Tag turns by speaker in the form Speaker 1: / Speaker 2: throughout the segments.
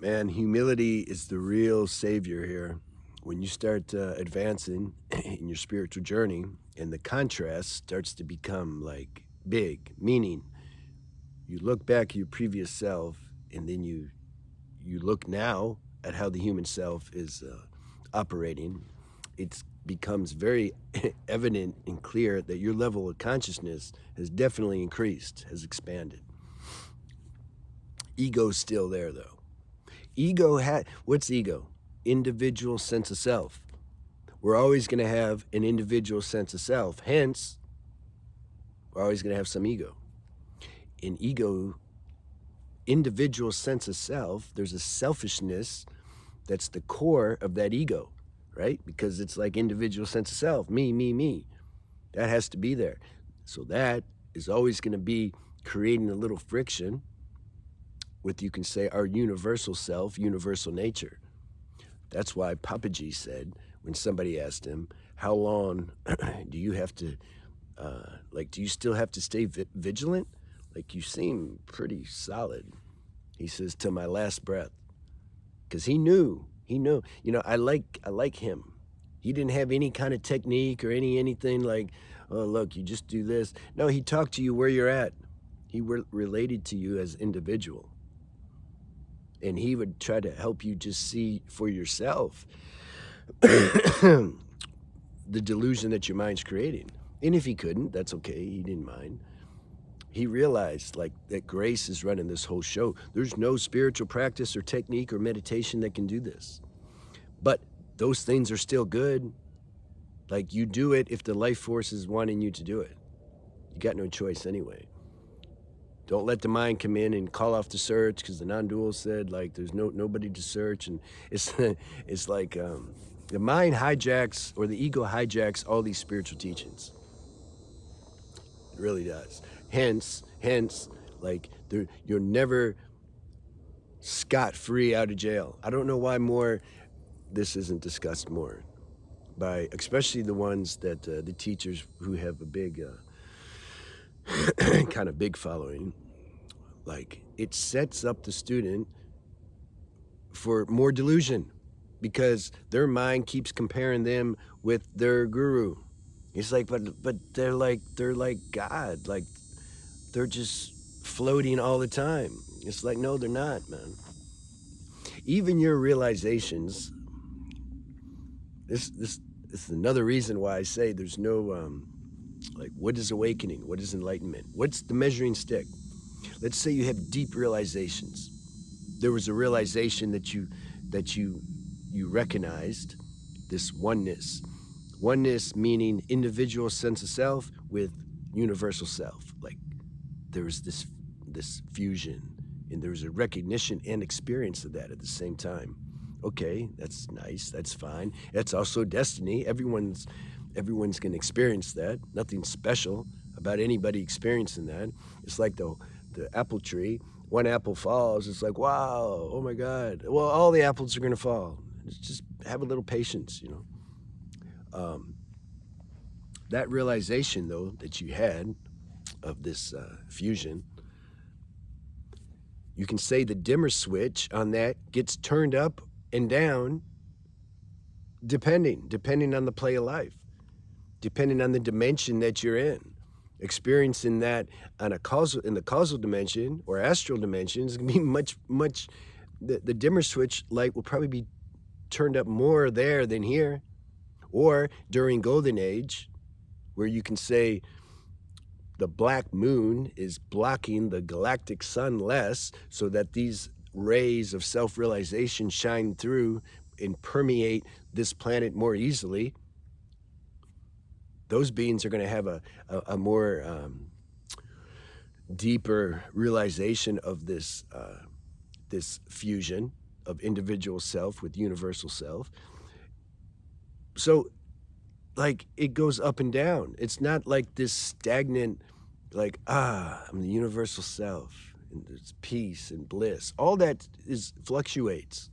Speaker 1: Man, humility is the real savior here. When you start advancing in your spiritual journey, and the contrast starts to become like big, meaning you look back at your previous self, and then you look now at how the human self is operating. It becomes very evident and clear that your level of consciousness has definitely increased, has expanded. Ego's still there though. What's ego? Individual sense of self. We're always going to have an individual sense of self. Hence, we're always going to have some ego. In ego, individual sense of self, there's a selfishness that's the core of that ego, right? Because it's like individual sense of self, me, me, me. That has to be there. So that is always going to be creating a little friction with, you can say, our universal self, universal nature. That's why Papaji said, when somebody asked him, how long do you have to, do you still have to stay vigilant? Like, you seem pretty solid. He says, till my last breath. Because he knew, I like him. He didn't have any kind of technique or anything like, oh, look, you just do this. No, he talked to you where you're at. He related to you as individual. And he would try to help you just see for yourself the delusion that your mind's creating. And if he couldn't, that's okay. He didn't mind. He realized that grace is running this whole show. There's no spiritual practice or technique or meditation that can do this. But those things are still good. Like, you do it if the life force is wanting you to do it. You got no choice anyway. Don't let the mind come in and call off the search, because the non-dual said, there's nobody to search. And it's like the mind hijacks, or the ego hijacks all these spiritual teachings. It really does. Hence, you're never scot-free out of jail. I don't know why this isn't discussed more by, especially the ones that the teachers who have a big kind of big following. It sets up the student for more delusion, because their mind keeps comparing them with their guru. It's like, but they're like God. They're just floating all the time. It's like, no, they're not, man. Even your realizations, this is another reason why I say there's no, what is awakening? What is enlightenment? What's the measuring stick? Let's say you have deep realizations. There was a realization that you recognized this oneness. Oneness meaning individual sense of self with universal self. There was this fusion, and there was a recognition and experience of that at the same time. Okay, that's nice, that's fine. That's also destiny. Everyone's going to experience that. Nothing special about anybody experiencing that. It's like the apple tree. One apple falls, it's like, wow, oh my God. Well, all the apples are going to fall. Just have a little patience, That realization, though, that you had of this fusion, you can say the dimmer switch on that gets turned up and down depending on the play of life, depending on the dimension that you're in. Experiencing that on in the causal dimension or astral dimension is going to be much. The dimmer switch light will probably be turned up more there than here. Or during golden age, where you can say the black moon is blocking the galactic sun less, so that these rays of self-realization shine through and permeate this planet more easily. Those beings are going to have a more deeper realization of this fusion of individual self with universal self. So, it goes up and down. It's not like this stagnant, I'm the universal self, and there's peace and bliss. All that fluctuates.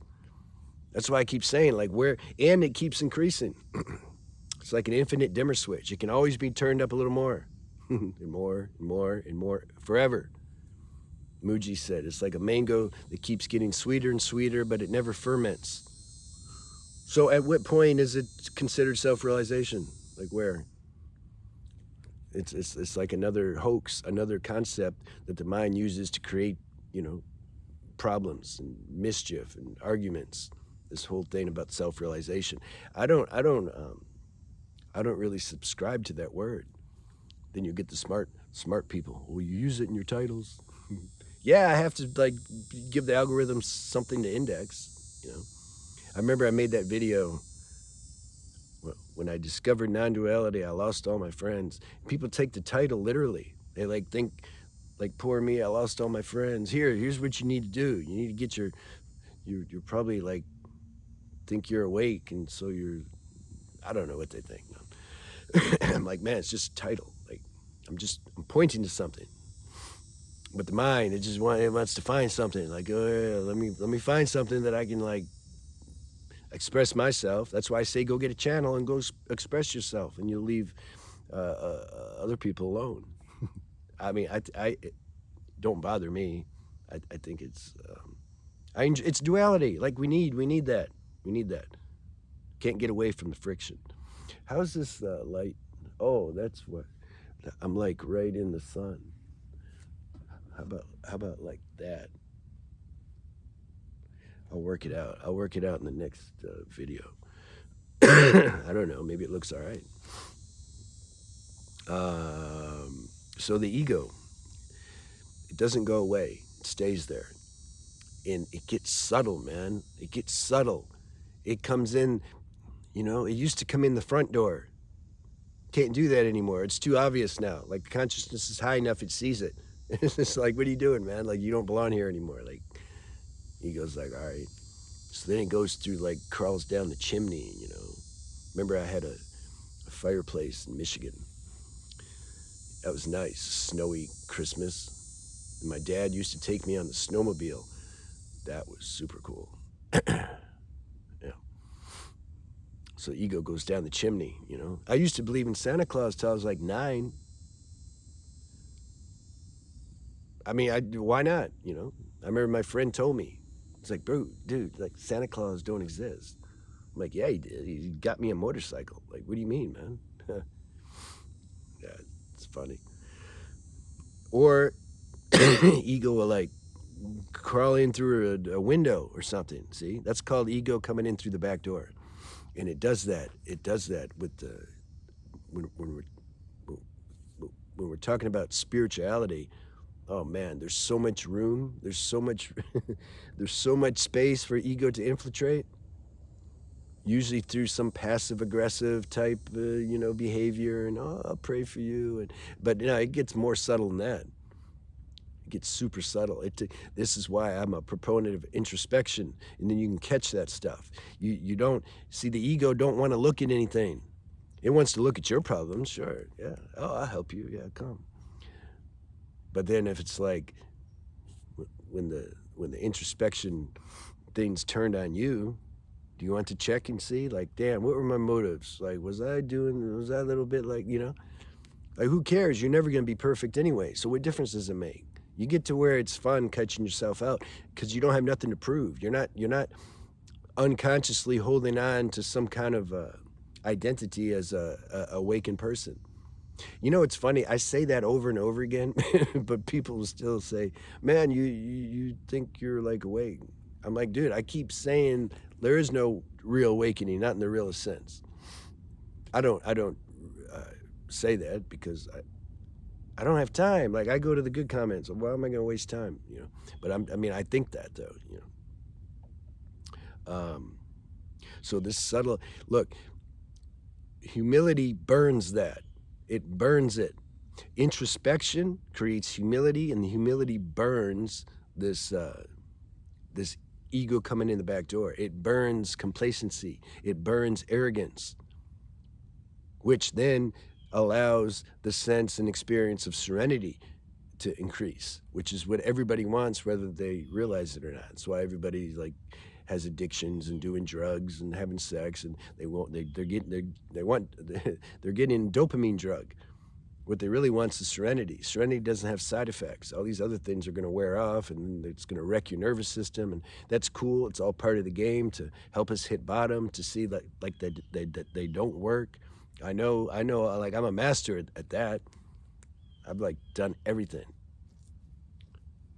Speaker 1: That's why I keep saying, and it keeps increasing. It's like an infinite dimmer switch. It can always be turned up a little more, and more, and more, and more, forever. Muji said, it's like a mango that keeps getting sweeter and sweeter, but it never ferments. So at what point is it considered self-realization? Like where? It's like another hoax, another concept that the mind uses to create, problems and mischief and arguments. This whole thing about self-realization. I don't really subscribe to that word. Then you get the smart people. Well, you use it in your titles. Yeah, I have to like give the algorithm something to index. I remember I made that video when I discovered non-duality. I lost all my friends. People take the title literally. They like think like, poor me, I lost all my friends. Here's what you need to do. You need to get you're probably like think you're awake, and so I don't know what they think. I'm like, man, it's just a title. Like, I'm pointing to something. But the mind, it wants to find something. Like, oh yeah, let me find something that I can like express myself. That's why I say go get a channel and go express yourself, and you'll leave other people alone. I mean, it don't bother me. I think it's it's duality. Like we need that. We need that. Can't get away from the friction. How's this light? Oh, that's what I'm like right in the sun. How about like that? I'll work it out. I'll work it out in the next video. I don't know. Maybe it looks all right. So the ego, it doesn't go away. It stays there. And it gets subtle, man. It gets subtle. It comes in, it used to come in the front door. Can't do that anymore. It's too obvious now. Like the consciousness is high enough, it sees it. It's just like, what are you doing, man? Like you don't belong here anymore. Like ego's like, all right. So then it goes through, like crawls down the chimney, Remember I had a fireplace in Michigan. That was nice, snowy Christmas. And my dad used to take me on the snowmobile. That was super cool. Yeah. So ego goes down the chimney, I used to believe in Santa Claus till I was like 9. I mean, why not, I remember my friend told me. It's like, bro, dude, like Santa Claus don't exist. I'm like, yeah, he did. He got me a motorcycle. Like, what do you mean, man? Yeah, it's funny. Or ego will like crawl in through a window or something. See, that's called ego coming in through the back door, and it does that. It does that with the when we're talking about spirituality. Oh man, there's so much room. There's so much there's so much space for ego to infiltrate. Usually through some passive aggressive type, behavior, and I'll pray for you, but it gets more subtle than that. It gets super subtle. This is why I'm a proponent of introspection, and then you can catch that stuff. You don't see the ego don't want to look at anything. It wants to look at your problems, sure, yeah. Oh, I'll help you, yeah, come. But then if it's like when the introspection thing's turned on you, do you want to check and see, like, damn, what were my motives? Like, was that a little bit like, like who cares? You're never going to be perfect anyway. So what difference does it make? You get to where it's fun catching yourself out because you don't have nothing to prove. You're not unconsciously holding on to some kind of identity as a awakened person. It's funny. I say that over and over again, but people will still say, man, you think you're like awake. I'm like, dude, I keep saying there is no real awakening, not in the realest sense. I don't say that because I don't have time. Like I go to the good comments. Why am I going to waste time? But I think that though. So this subtle look, humility burns that. It burns it. Introspection creates humility, and the humility burns this ego coming in the back door. It burns complacency. It burns arrogance, which then allows the sense and experience of serenity to increase, which is what everybody wants, whether they realize it or not. That's why everybody like has addictions and doing drugs and having sex, and they're getting dopamine drug, What they really want is serenity. Serenity doesn't have side effects. All these other things are going to wear off, and it's going to wreck your nervous system, and that's cool. It's all part of the game to help us hit bottom, to see that they don't work. I know. Like, I'm a master at that. I've like done everything,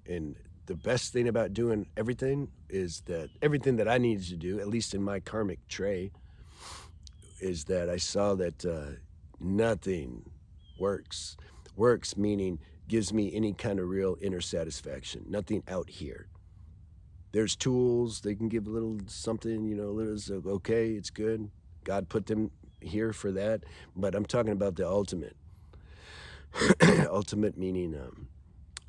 Speaker 1: and the best thing about doing everything is that everything that I needed to do, at least in my karmic tray, is that I saw that nothing works. Works meaning gives me any kind of real inner satisfaction. Nothing out here. There's tools, they can give a little something, you know, okay, it's good. God put them here for that. But I'm talking about the ultimate. Ultimate meaning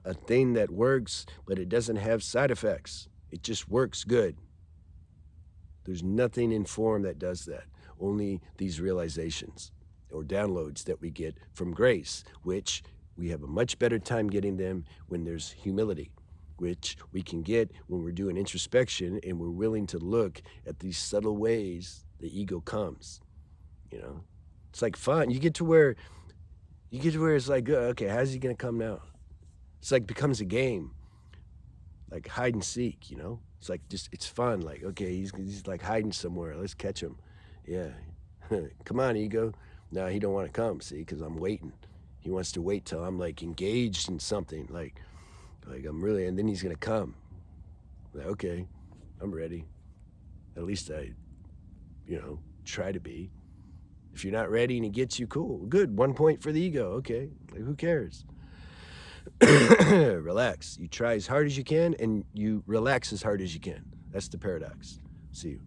Speaker 1: a thing that works, but it doesn't have side effects. It just works good. There's nothing in form that does that. Only these realizations or downloads that we get from grace, which we have a much better time getting them when there's humility, which we can get when we're doing introspection and we're willing to look at these subtle ways the ego comes. You know, it's like fun. You get to where it's like, okay, how's he gonna come now? It's like becomes a game, like hide and seek. You know, it's like just it's fun. Like, okay, he's like hiding somewhere. Let's catch him. Yeah, come on, ego. No, he don't want to come, see, because I'm waiting. He wants to wait till I'm like engaged in something, like I'm really, and then he's gonna come. Like, okay, I'm ready. At least I, try to be. If you're not ready and he gets you, cool, good. 1 point for the ego. Okay, like who cares? Relax. You try as hard as you can, and you relax as hard as you can. That's the paradox. See you.